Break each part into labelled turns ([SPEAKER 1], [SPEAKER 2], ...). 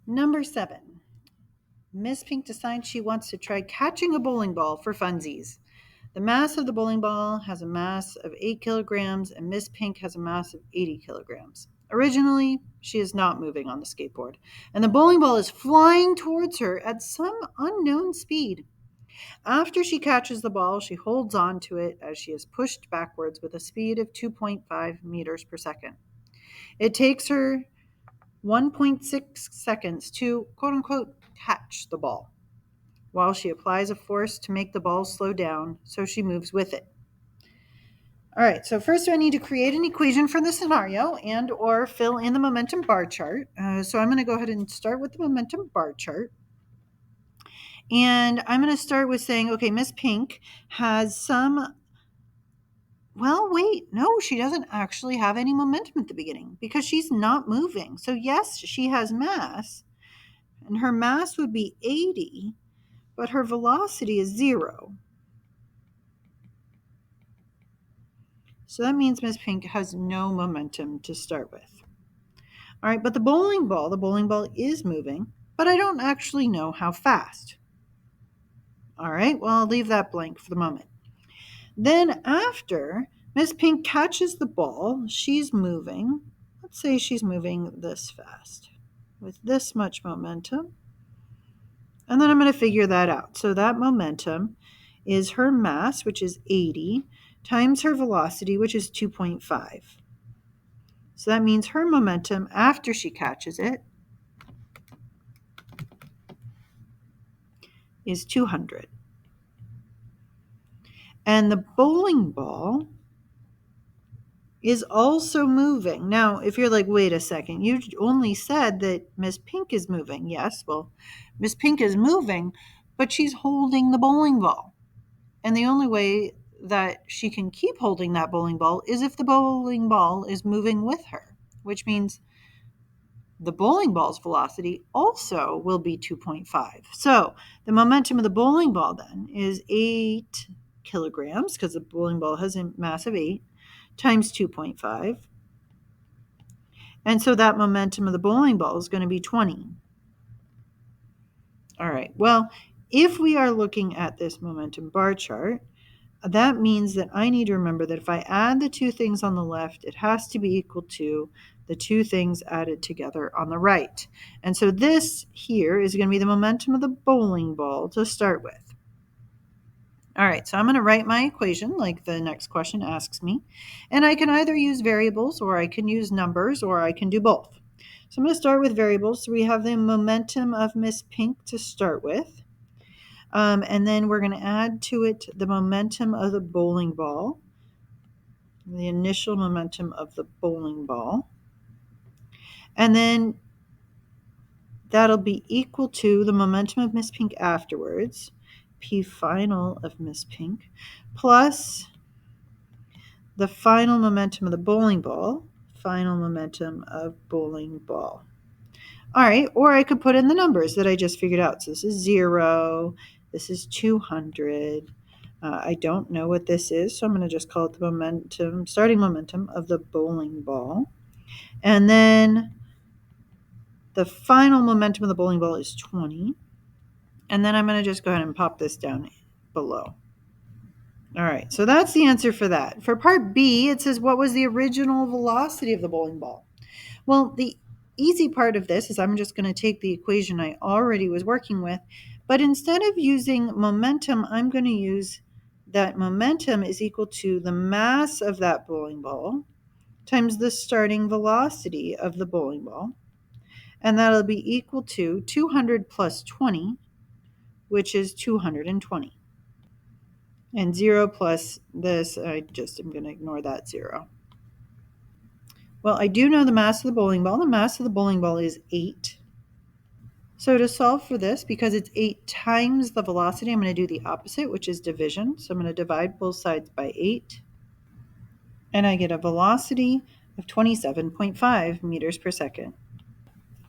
[SPEAKER 1] Number 7. Miss Pink decides she wants to try catching a bowling ball for funsies. The mass of the bowling ball has a mass of 8 kilograms, and Miss Pink has a mass of 80 kilograms. Originally, she is not moving on the skateboard, and the bowling ball is flying towards her at some unknown speed. After she catches the ball, she holds on to it as she is pushed backwards with a speed of 2.5 meters per second. It takes her 1.6 seconds to quote unquote catch the ball, while she applies a force to make the ball slow down so she moves with it. All right, so first I need to create an equation for the scenario and or fill in the momentum bar chart. So I'm going to go ahead and start with the momentum bar chart. And I'm going to start with saying, okay, Miss Pink has some, well, wait, no, she doesn't actually have any momentum at the beginning because she's not moving. So yes, she has mass, and her mass would be 80, but her velocity is 0. So that means Miss Pink has no momentum to start with. All right, but the bowling ball is moving, but I don't actually know how fast. All right, well, I'll leave that blank for the moment. Then after Miss Pink catches the ball, she's moving. Let's say she's moving this fast with this much momentum. And then I'm going to figure that out. So that momentum is her mass, which is 80, times her velocity, which is 2.5. So that means her momentum after she catches it is 200. And the bowling ball is also moving. Now, if you're like, wait a second, you only said that Miss Pink is moving. Yes, well, Miss Pink is moving, but she's holding the bowling ball. And the only way that she can keep holding that bowling ball is if the bowling ball is moving with her, which means the bowling ball's velocity also will be 2.5. So the momentum of the bowling ball then is 8 kilograms, because the bowling ball has a mass of 8, times 2.5. And so that momentum of the bowling ball is going to be 20. All right, well, if we are looking at this momentum bar chart, that means that I need to remember that if I add the two things on the left, it has to be equal to the two things added together on the right. And so this here is going to be the momentum of the bowling ball to start with. All right, so I'm going to write my equation like the next question asks me. And I can either use variables, or I can use numbers, or I can do both. So I'm going to start with variables. So we have the momentum of Miss Pink to start with. And then we're going to add to it the momentum of the bowling ball, the initial momentum of the bowling ball. And then that'll be equal to the momentum of Miss Pink afterwards, P final of Miss Pink, plus the final momentum of the bowling ball, final momentum of bowling ball. All right, or I could put in the numbers that I just figured out. So this is 0, this is 200. I don't know what this is, so I'm going to just call it the momentum, starting momentum of the bowling ball. And then the final momentum of the bowling ball is 20. And then I'm going to just go ahead and pop this down below. All right, so that's the answer for that. For part B, it says, what was the original velocity of the bowling ball? Well, the easy part of this is I'm just going to take the equation I already was working with, but instead of using momentum, I'm going to use that momentum is equal to the mass of that bowling ball times the starting velocity of the bowling ball. And that'll be equal to 200 plus 20, which is 220. And 0 plus this, I just am going to ignore that 0. Well, I do know the mass of the bowling ball. The mass of the bowling ball is 8. So to solve for this, because it's 8 times the velocity, I'm going to do the opposite, which is division. So I'm going to divide both sides by 8. And I get a velocity of 27.5 meters per second.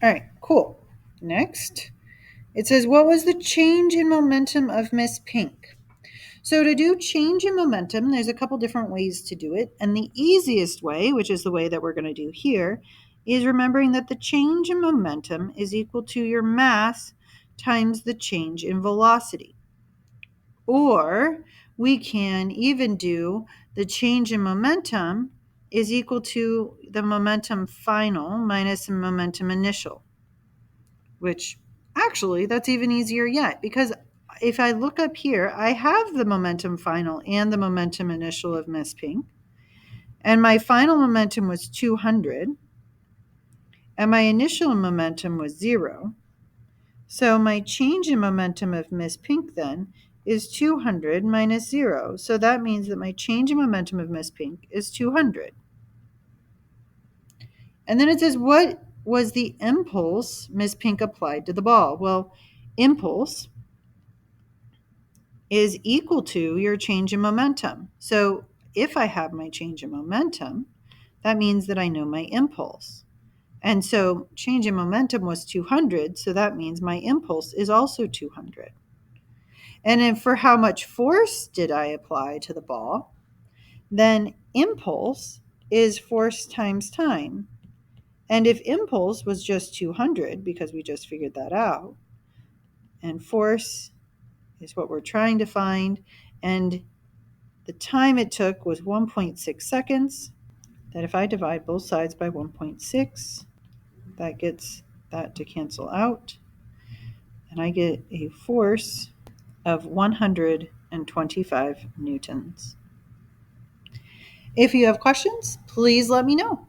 [SPEAKER 1] All right, cool. Next, it says, what was the change in momentum of Miss Pink? So to do change in momentum, there's a couple different ways to do it. And the easiest way, which is the way that we're going to do here, is remembering that the change in momentum is equal to your mass times the change in velocity. Or we can even do the change in momentum is equal to the momentum final minus the momentum initial, which actually that's even easier yet, because if I look up here, I have the momentum final and the momentum initial of Miss Pink, and my final momentum was 200 and my initial momentum was 0. So my change in momentum of Miss Pink then is 200 minus 0. So that means that my change in momentum of Miss Pink is 200. And then it says, what was the impulse Miss Pink applied to the ball? Well, impulse is equal to your change in momentum. So if I have my change in momentum, that means that I know my impulse. And so change in momentum was 200, so that means my impulse is also 200. And then for how much force did I apply to the ball, then impulse is force times time. And if impulse was just 200, because we just figured that out, and force is what we're trying to find, and the time it took was 1.6 seconds, that if I divide both sides by 1.6, that gets that to cancel out, and I get a force of 125 newtons. If you have questions, please let me know.